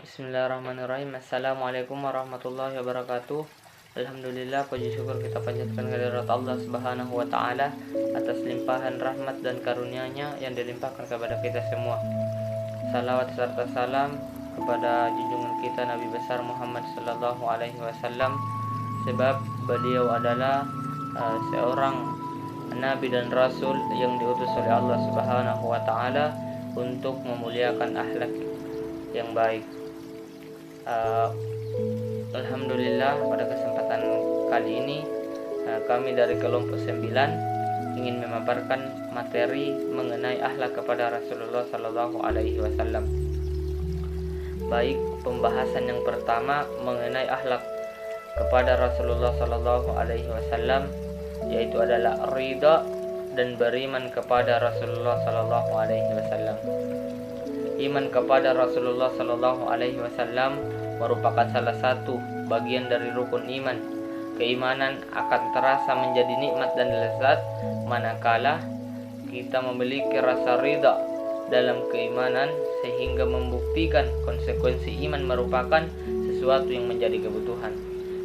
Bismillahirrahmanirrahim. Assalamualaikum warahmatullahi wabarakatuh. Alhamdulillah, puji syukur kita panjatkan kehadirat Allah Subhanahu wa taala atas limpahan rahmat dan karunia-Nya yang dilimpahkan kepada kita semua. Salawat serta salam kepada junjungan kita Nabi besar Muhammad sallallahu alaihi wasallam, sebab beliau adalah seorang nabi dan rasul yang diutus oleh Allah Subhanahu wa taala untuk memuliakan akhlak yang baik. Alhamdulillah, pada kesempatan kali ini kami dari kelompok 9 ingin memaparkan materi mengenai akhlak kepada Rasulullah sallallahu alaihi wasallam. Baik, pembahasan yang pertama mengenai akhlak kepada Rasulullah sallallahu alaihi wasallam, yaitu adalah ridha dan beriman kepada Rasulullah sallallahu alaihi wasallam. Iman kepada Rasulullah sallallahu alaihi wasallam merupakan salah satu bagian dari rukun iman. Keimanan akan terasa menjadi nikmat dan lezat manakala kita memiliki rasa ridha dalam keimanan, sehingga membuktikan konsekuensi iman merupakan sesuatu yang menjadi kebutuhan.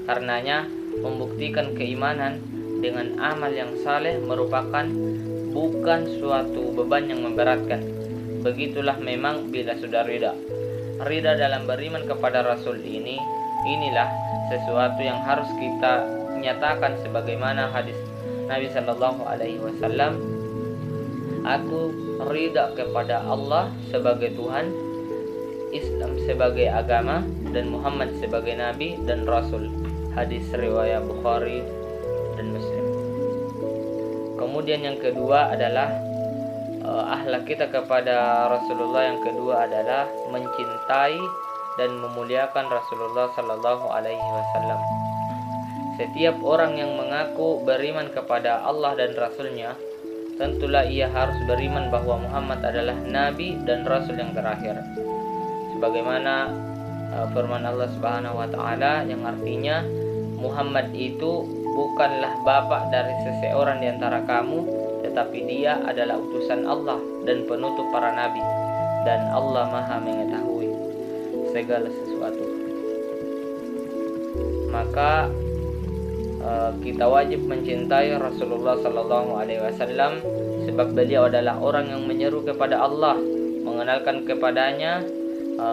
Karenanya, membuktikan keimanan dengan amal yang saleh merupakan bukan suatu beban yang memberatkan. Begitulah memang bila sudah ridha dalam beriman kepada Rasul inilah sesuatu yang harus kita nyatakan, sebagaimana hadis Nabi sallallahu alaihi wasallam, aku ridha kepada Allah sebagai Tuhan, Islam sebagai agama, dan Muhammad sebagai nabi dan rasul. Hadis riwayat Bukhari dan Muslim. Kemudian yang kedua adalah akhlak kita kepada Rasulullah yang kedua adalah mencintai dan memuliakan Rasulullah sallallahu alaihi wasallam. Setiap orang yang mengaku beriman kepada Allah dan Rasul-Nya, tentulah ia harus beriman bahwa Muhammad adalah nabi dan rasul yang terakhir. Sebagaimana firman Allah Subhanahu wa taala yang artinya, Muhammad itu bukanlah bapak dari seseorang di antara kamu, tetapi dia adalah utusan Allah dan penutup para nabi, dan Allah Maha mengetahui segala sesuatu. Maka kita wajib mencintai Rasulullah sallallahu alaihi wasallam, sebab beliau adalah orang yang menyeru kepada Allah, mengenalkan kepadanya,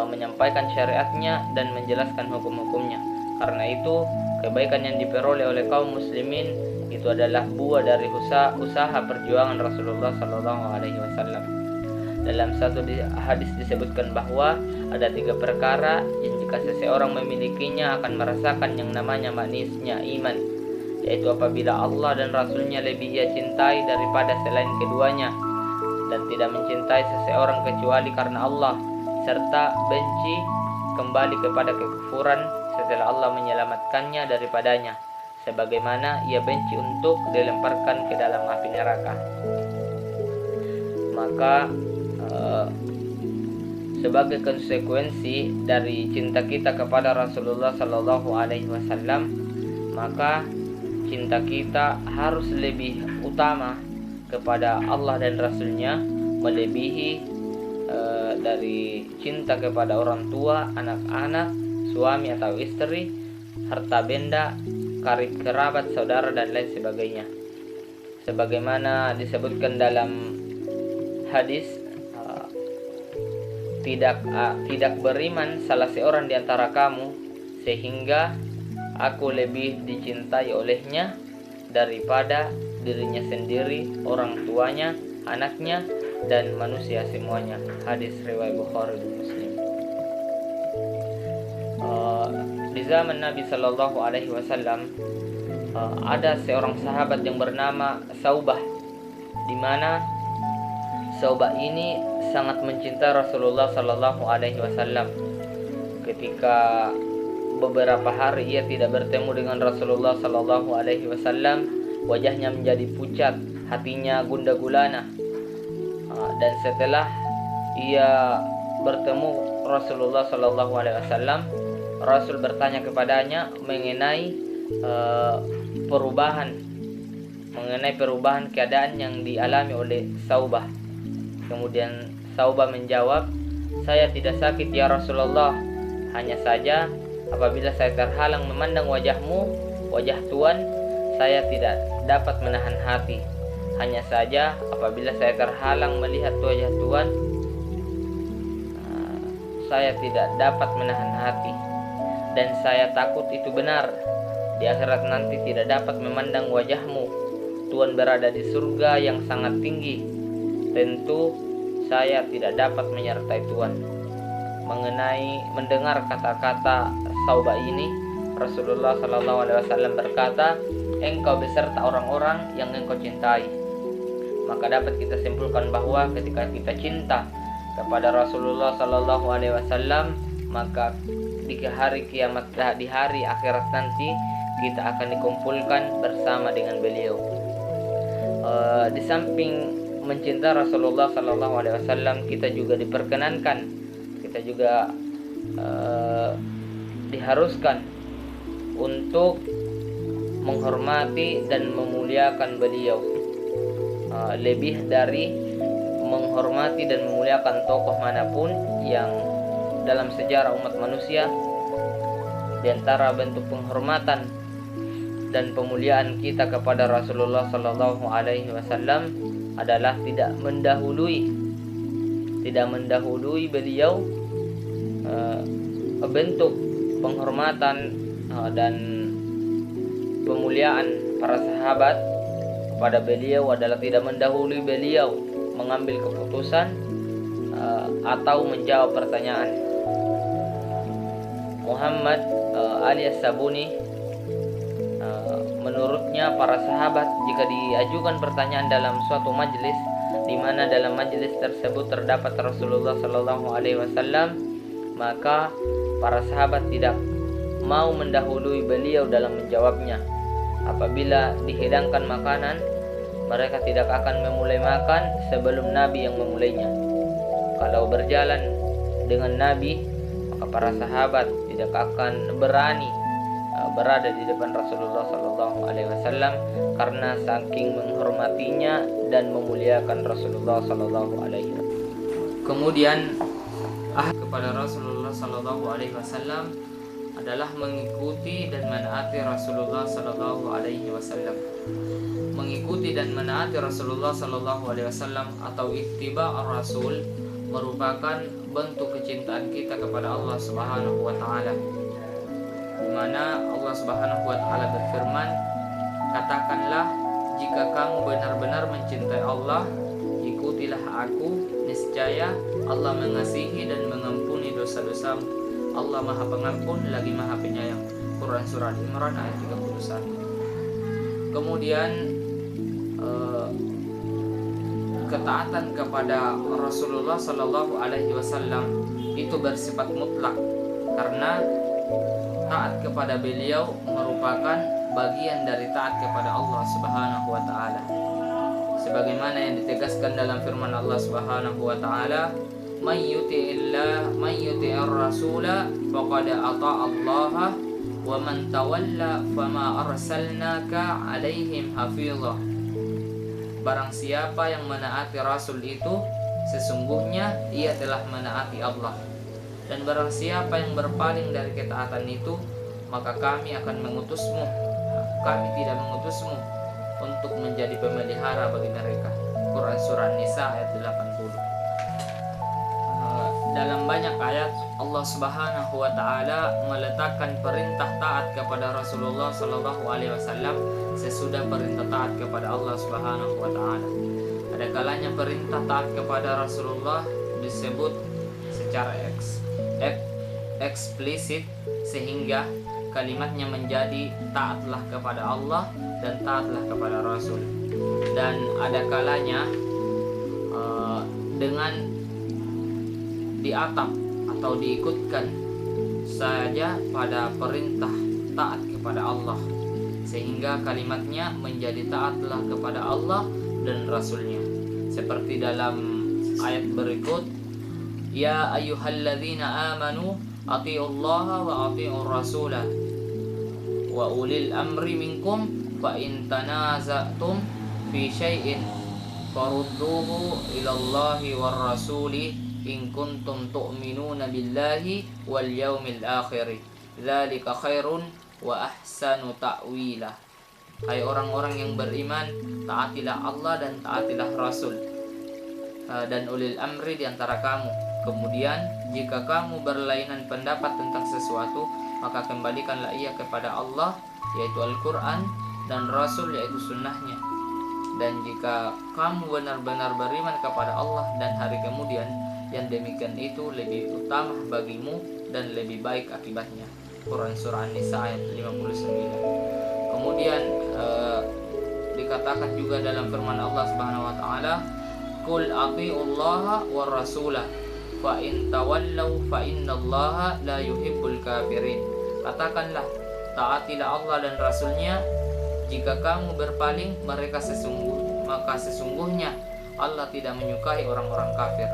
menyampaikan syariatnya, dan menjelaskan hukum-hukumnya. Karena itu, kebaikan yang diperoleh oleh kaum muslimin itu adalah buah dari usaha perjuangan Rasulullah sallallahu alaihi wasallam. Dalam satu hadis disebutkan bahwa ada 3 perkara yang jika seseorang memilikinya akan merasakan yang namanya manisnya iman, yaitu apabila Allah dan Rasul-Nya lebih ia cintai daripada selain keduanya, dan tidak mencintai seseorang kecuali karena Allah, serta benci kembali kepada kekufuran setelah Allah menyelamatkannya daripadanya, sebagaimana ia benci untuk dilemparkan ke dalam api neraka. Maka sebagai konsekuensi dari cinta kita kepada Rasulullah sallallahu alaihi wasallam, maka cinta kita harus lebih utama kepada Allah dan Rasul-Nya, melebihi dari cinta kepada orang tua, anak-anak, suami atau istri, harta benda, karib kerabat, saudara, dan lain sebagainya. Sebagaimana disebutkan dalam hadis, tidak beriman salah seorang di antara kamu sehingga aku lebih dicintai olehnya daripada dirinya sendiri, orang tuanya, anaknya, dan manusia semuanya. Hadis riwayat Bukhari dan Muslim. Di zaman Nabi sallallahu alaihi wasallam ada seorang sahabat yang bernama Saubah, di mana Saubah ini sangat mencintai Rasulullah sallallahu alaihi wasallam. Ketika beberapa hari ia tidak bertemu dengan Rasulullah sallallahu alaihi wasallam, wajahnya menjadi pucat, hatinya gundah gulana. Dan setelah ia bertemu Rasulullah sallallahu alaihi wasallam, Rasul bertanya kepadanya mengenai perubahan keadaan yang dialami oleh Saubah. Kemudian Saubah menjawab, "Saya tidak sakit ya Rasulullah, Hanya saja apabila saya terhalang memandang wajahmu, wajah Tuhan, saya tidak dapat menahan hati. Hanya saja apabila saya terhalang melihat wajah Tuhan, saya tidak dapat menahan hati. Dan saya takut itu benar. Di akhirat nanti tidak dapat memandang wajahmu. Tuhan berada di surga yang sangat tinggi. Tentu saya tidak dapat menyertai Tuhan. Mendengar kata-kata Saubah ini, Rasulullah SAW berkata, engkau beserta orang-orang yang engkau cintai. Maka dapat kita simpulkan bahwa ketika kita cinta kepada Rasulullah SAW, maka di hari kiamat, di hari akhirat nanti kita akan dikumpulkan bersama dengan beliau. Di samping mencinta Rasulullah SAW, kita juga diperkenankan, kita juga diharuskan untuk menghormati dan memuliakan beliau, lebih dari menghormati dan memuliakan tokoh manapun yang dalam sejarah umat manusia. Di antara bentuk penghormatan dan pemuliaan kita kepada Rasulullah SAW adalah tidak mendahului beliau. Bentuk penghormatan dan pemuliaan para sahabat kepada beliau adalah tidak mendahului beliau mengambil keputusan atau menjawab pertanyaan. Muhammad alias Sabuni, menurutnya para sahabat jika diajukan pertanyaan dalam suatu majelis, di mana dalam majelis tersebut terdapat Rasulullah SAW, maka para sahabat tidak mau mendahului beliau dalam menjawabnya. Apabila dihidangkan makanan, mereka tidak akan memulai makan sebelum Nabi yang memulainya. Kalau berjalan dengan Nabi, maka para sahabat tidak akan berani berada di depan Rasulullah SAW karena saking menghormatinya dan memuliakan Rasulullah SAW. Kemudian kepada Rasulullah SAW adalah mengikuti dan menaati Rasulullah SAW. Mengikuti dan menaati Rasulullah SAW atau ittiba ar-Rasul merupakan bentuk kecintaan kita kepada Allah Subhanahu wa taala. Di mana Allah Subhanahu wa taala berfirman, katakanlah jika kamu benar-benar mencintai Allah, ikutilah aku, niscaya Allah mengasihi dan mengampuni dosa-dosamu. Allah Maha Pengampun lagi Maha Penyayang. Quran Surah Imran ayat 31. Kemudian ketaatan kepada Rasulullah SAW itu bersifat mutlak, karena taat kepada beliau merupakan bagian dari taat kepada Allah Subhanahu wa taala. Sebagaimana yang ditegaskan dalam firman Allah Subhanahu wa taala, "May yuti'ir rasula faqad ata'a Allah wa man tawalla fama arsalnaka 'alaihim hafizah." Barang siapa yang menaati Rasul itu, sesungguhnya ia telah menaati Allah. Dan barang siapa yang berpaling dari ketaatan itu, maka kami akan mengutusmu. Kami tidak mengutusmu untuk menjadi pemelihara bagi mereka. Quran Surah Nisa ayat 80. Dalam banyak ayat Allah Subhanahu wa taala meletakkan perintah taat kepada Rasulullah SAW sesudah perintah taat kepada Allah Subhanahu wa taala. Ada kalanya perintah taat kepada Rasulullah disebut secara eksplisit sehingga kalimatnya menjadi taatlah kepada Allah dan taatlah kepada Rasul. Dan ada kalanya dengan diatap atau diikutkan saja pada perintah taat kepada Allah, sehingga kalimatnya menjadi taatlah kepada Allah dan Rasulnya. Seperti dalam ayat berikut, ya ayyuhalladzina amanu atiullaha wa atiur rasulah wa ulil amri minkum fa in tanaza'tum fi syai'in farudduhu ilallahi war rasuli in kuntum tu'minuna billahi wal yaumil akhir dzalika khairun wa ahsanu ta'wila. Hai orang-orang yang beriman, taatilah Allah dan taatilah Rasul dan ulil amri di antara kamu. Kemudian jika kamu berlainan pendapat tentang sesuatu, maka kembalikanlah ia kepada Allah, yaitu Al-Quran, dan Rasul, yaitu sunnahnya. Dan jika kamu benar-benar beriman kepada Allah dan hari kemudian, yang demikian itu lebih utama bagimu dan lebih baik akibatnya. Quran Surah An-Nisa ayat 59. Kemudian dikatakan juga dalam firman Allah Subhanahu wa taala, "Qul atiullaha war rasulah fa in tawallaw fa innallaha la yuhibbul kafirin." Katakanlah, taatilah Allah dan Rasulnya. Jika kamu berpaling maka sesungguhnya Allah tidak menyukai orang-orang kafir.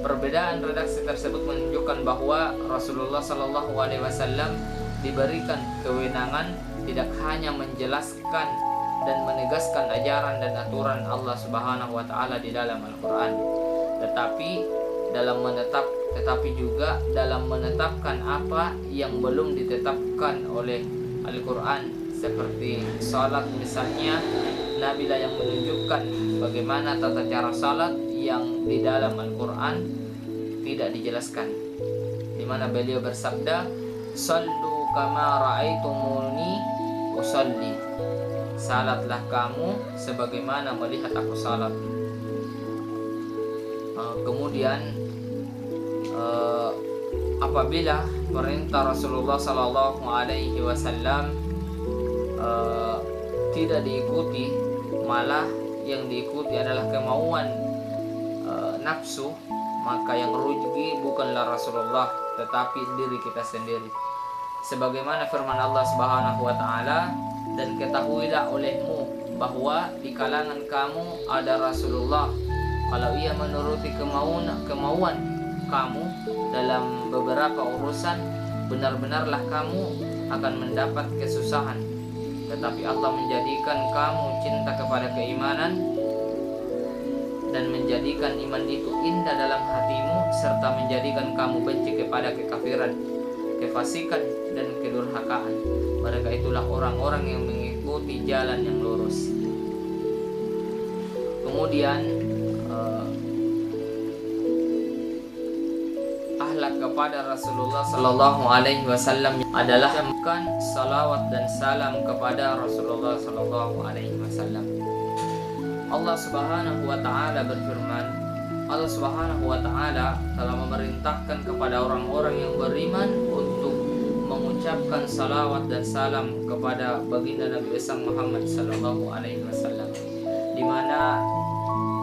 Perbedaan redaksi tersebut menunjukkan bahwa Rasulullah Shallallahu Alaihi Wasallam diberikan kewenangan tidak hanya menjelaskan dan menegaskan ajaran dan aturan Allah Subhanahu Wa Taala di dalam Al-Quran, tetapi juga dalam menetapkan apa yang belum ditetapkan oleh Al-Quran, seperti salat misalnya. Nabi lah yang menunjukkan bagaimana tata cara salat yang di dalam Al-Quran tidak dijelaskan, di mana beliau bersabda, "Sallu kama ra'aitumuni usalli." Salatlah kamu sebagaimana melihat aku salat. Kemudian apabila perintah Rasulullah Sallallahu Alaihi Wasallam tidak diikuti, malah yang diikuti adalah kemauan nafsu, maka yang rugi bukanlah Rasulullah tetapi diri kita sendiri. Sebagaimana firman Allah Subhanahu wa taala, "Dan ketahuilah olehmu bahwa di kalangan kamu ada Rasulullah. Kalau ia menuruti kemauan kamu dalam beberapa urusan, benar-benarlah kamu akan mendapat kesusahan. Tetapi Allah menjadikan kamu cinta kepada keimanan dan menjadikan iman itu indah dalam hatimu, serta menjadikan kamu benci kepada kekafiran, kefasikan, dan kedurhakaan. Mereka itulah orang-orang yang mengikuti jalan yang lurus." Kemudian akhlak kepada Rasulullah Sallallahu Alaihi Wasallam adalah bukan salawat dan salam kepada Rasulullah Sallallahu Alaihi Wasallam. Allah Subhanahu Wa Taala berfirman, Allah Subhanahu Wa Taala telah memerintahkan kepada orang-orang yang beriman untuk mengucapkan salawat dan salam kepada baginda Nabi besar Muhammad Sallallahu Alaihi Wasallam, di mana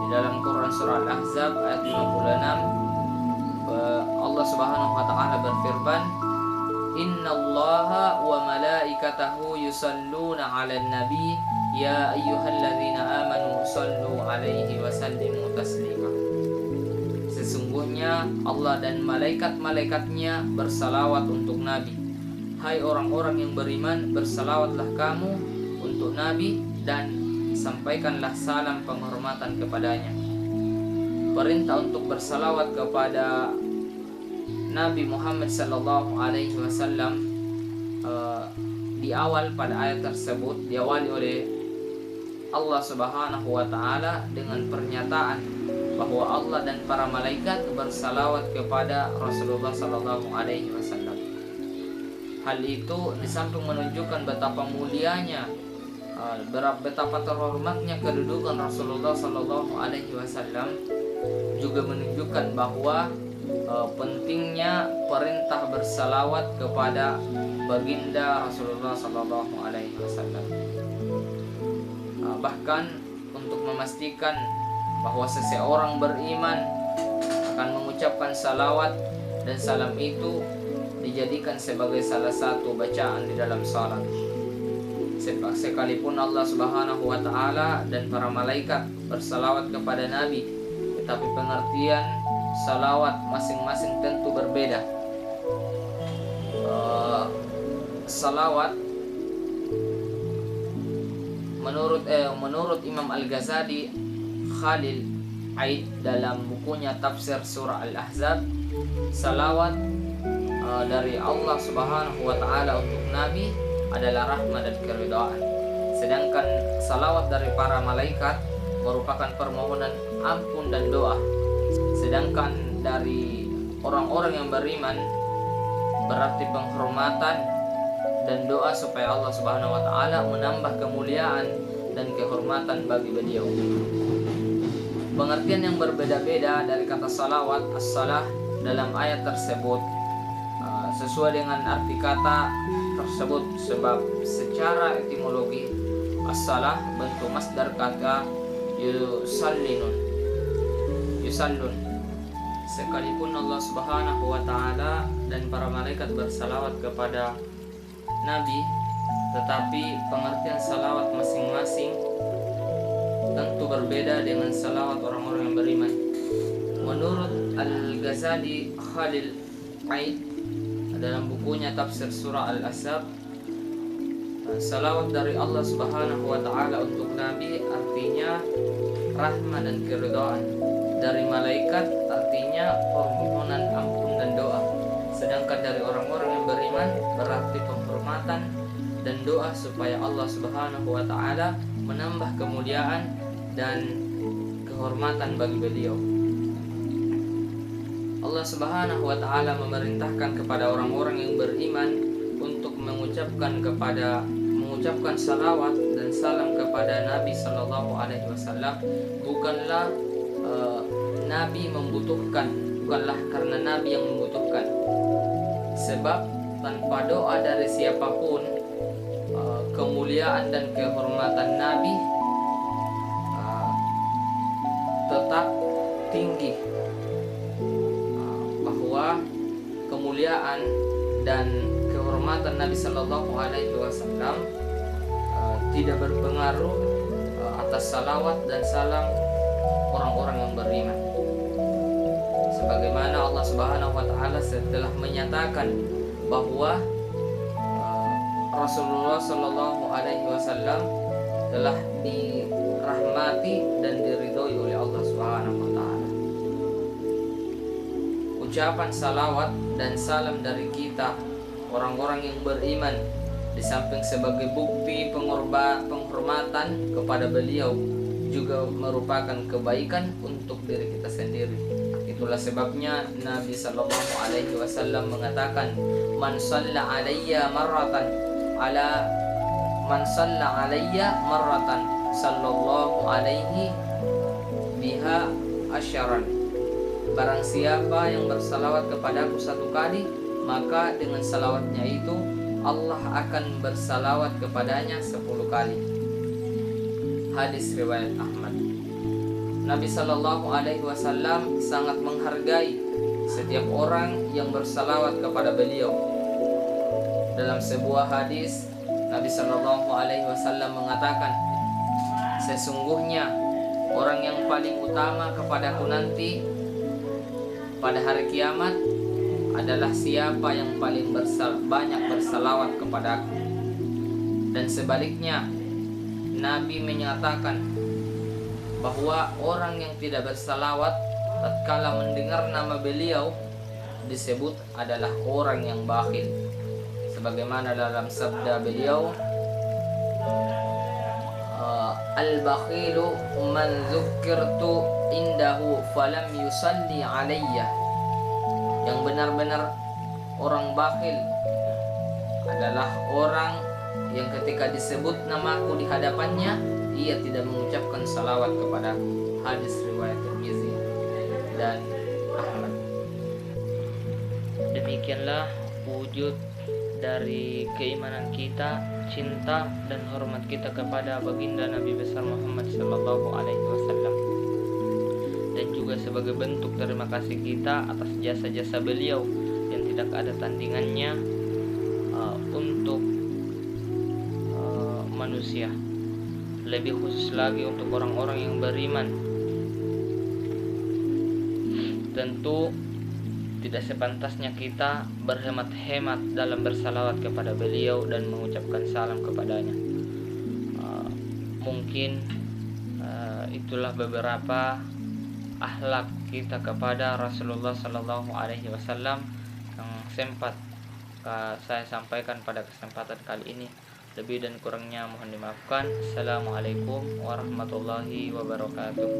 di dalam Quran Surah Al-Ahzab ayat 56 Allah Subhanahu wa taala berfirman, "Innallaha wa malaikatahu yusalluna 'alan nabi ya ayyuhalladzina amanu shallu 'alaihi wa sallimu taslima." Sesungguhnya Allah dan malaikat-malaikatnya bersalawat untuk Nabi. Hai orang-orang yang beriman, bersalawatlah kamu untuk Nabi dan sampaikanlah salam penghormatan kepadanya. Perintah untuk bersalawat kepada Nabi Muhammad sallallahu alaihi wasallam di awal pada ayat tersebut diawali oleh Allah Subhanahu wa taala dengan pernyataan bahwa Allah dan para malaikat bersalawat kepada Rasulullah sallallahu alaihi wasallam. Hal itu di samping menunjukkan betapa mulianya, betapa terhormatnya kedudukan Rasulullah sallallahu alaihi wasallam, juga menunjukkan bahwa pentingnya perintah bersalawat kepada baginda Rasulullah sallallahu alaihi wasallam. Bahkan untuk memastikan bahwa seseorang beriman akan mengucapkan salawat dan salam itu dijadikan sebagai salah satu bacaan di dalam salat. Sekalipun Allah Subhanahu wa taala dan para malaikat bersalawat kepada Nabi, tetapi pengertian salawat masing-masing tentu berbeda. Salawat menurut Imam Al-Ghazali Khalil Aid dalam bukunya tafsir surah Al-Ahzab, salawat dari Allah Subhanahu wa taala untuk Nabi adalah rahmat dan keridhaan. Sedangkan salawat dari para malaikat merupakan permohonan ampun dan doa. Sedangkan dari orang-orang yang beriman berarti penghormatan dan doa supaya Allah Subhanahu wa taala menambah kemuliaan dan kehormatan bagi beliau. Pengertian yang berbeda-beda dari kata salawat, as-salah dalam ayat tersebut sesuai dengan arti kata tersebut, sebab secara etimologi as-salah bentuk masdar kata yusallun. Sekalipun Allah Subhanahu wa taala dan para malaikat bersalawat kepada Nabi, tetapi pengertian salawat masing-masing tentu berbeda dengan salawat orang-orang yang beriman. Menurut Al-Ghazali Khalil Aid dalam bukunya tafsir surah Al-Ahzab, salawat dari Allah Subhanahu wa taala untuk Nabi artinya rahmat dan keridhaan. Dari malaikat artinya permohonan ampun dan doa. Sedangkan dari orang-orang yang beriman berarti penghormatan dan doa supaya Allah Subhanahu wa taala menambah kemuliaan dan kehormatan bagi beliau. Allah Subhanahu wa taala memerintahkan kepada orang-orang yang beriman untuk mengucapkan salawat dan salam kepada Nabi sallallahu alaihi wasallam. Bukanlah Nabi membutuhkan, bukanlah karena Nabi yang membutuhkan. Sebab tanpa doa dari siapapun kemuliaan dan kehormatan Nabi tetap tinggi. Bahwa kemuliaan dan kehormatan Nabi Sallallahu Alaihi Wasallam tidak berpengaruh atas salawat dan salam orang-orang yang beriman. Sebagaimana Allah Subhanahu Wa Taala setelah menyatakan bahwa Rasulullah Sallallahu Alaihi Wasallam telah dirahmati dan diridhoi oleh Allah Subhanahu Wa Taala. Ucapan salawat dan salam dari kita orang-orang yang beriman di samping sebagai bukti penghormatan kepada beliau juga merupakan kebaikan untuk diri kita sendiri. Itulah sebabnya Nabi Sallallahu Alaihi Wasallam mengatakan, man shalla alayya marratan sallallahu alaihi biha asyaran. Barang siapa yang bersalawat kepadaku satu kali, maka dengan salawatnya itu Allah akan bersalawat kepadanya 10 kali. Hadis riwayat Ahmad. Nabi Sallallahu Alaihi Wasallam sangat menghargai setiap orang yang bersalawat kepada beliau. Dalam sebuah hadis, Nabi Sallallahu Alaihi Wasallam mengatakan, sesungguhnya orang yang paling utama kepadaku nanti pada hari kiamat adalah siapa yang paling banyak bersalawat kepadaku. Dan sebaliknya, Nabi menyatakan bahwa orang yang tidak bersalawat tatkala mendengar nama beliau disebut adalah orang yang bakhil. Sebagaimana dalam sabda beliau, al-bakhilu man dzukirtu indahu falam yusalli alayya. Yang benar-benar orang bakhil adalah orang yang ketika disebut namaku di hadapannya, ia tidak mengucapkan salawat kepadaku. Hadis riwayat Tirmizi dan Ahmad. Demikianlah wujud dari keimanan kita, cinta dan hormat kita kepada baginda Nabi besar Muhammad sallallahu alaihi wasallam. Dan juga sebagai bentuk terima kasih kita atas jasa-jasa beliau yang tidak ada tandingannya untuk manusia, lebih khusus lagi untuk orang-orang yang beriman. Tentu tidak sepantasnya kita berhemat-hemat dalam bersalawat kepada beliau dan mengucapkan salam kepadanya. Mungkin itulah beberapa akhlak kita kepada Rasulullah Sallallahu Alaihi Wasallam yang sempat saya sampaikan pada kesempatan kali ini. Lebih dan kurangnya mohon dimaafkan. Assalamualaikum warahmatullahi wabarakatuh.